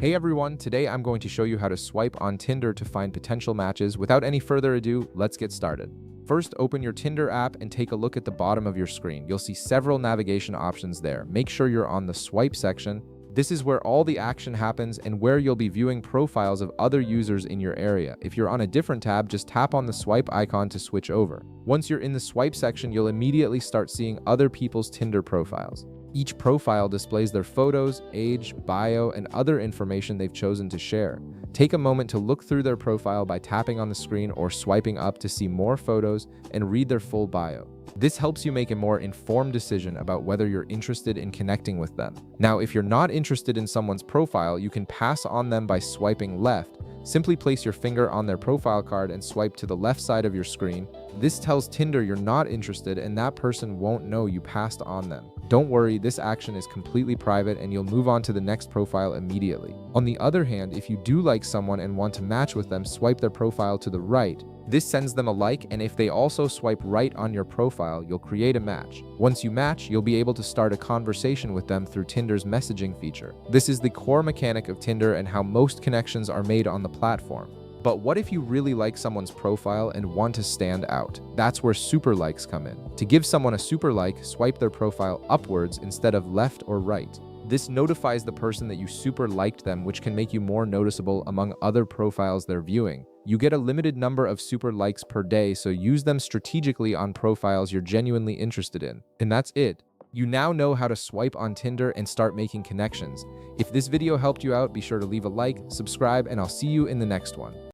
Hey everyone, today I'm going to show you how to swipe on Tinder to find potential matches. Without any further ado, let's get started. First, open your Tinder app and take a look at the bottom of your screen. You'll see several navigation options there. Make sure you're on the swipe section. This is where all the action happens and where you'll be viewing profiles of other users in your area. If you're on a different tab, just tap on the swipe icon to switch over. Once you're in the swipe section, you'll immediately start seeing other people's Tinder profiles. Each profile displays their photos, age, bio, and other information they've chosen to share. Take a moment to look through their profile by tapping on the screen or swiping up to see more photos and read their full bio. This helps you make a more informed decision about whether you're interested in connecting with them. Now, if you're not interested in someone's profile, you can pass on them by swiping left. Simply place your finger on their profile card and swipe to the left side of your screen. This tells Tinder you're not interested and that person won't know you passed on them. Don't worry, this action is completely private and you'll move on to the next profile immediately. On the other hand, if you do like someone and want to match with them, swipe their profile to the right. This sends them a like, and if they also swipe right on your profile, you'll create a match. Once you match, you'll be able to start a conversation with them through Tinder's messaging feature. This is the core mechanic of Tinder and how most connections are made on the platform. But what if you really like someone's profile and want to stand out? That's where super likes come in. To give someone a super like, swipe their profile upwards instead of left or right. This notifies the person that you super liked them, which can make you more noticeable among other profiles they're viewing. You get a limited number of super likes per day, so use them strategically on profiles you're genuinely interested in. And that's it. You now know how to swipe on Tinder and start making connections. If this video helped you out, be sure to leave a like, subscribe, and I'll see you in the next one.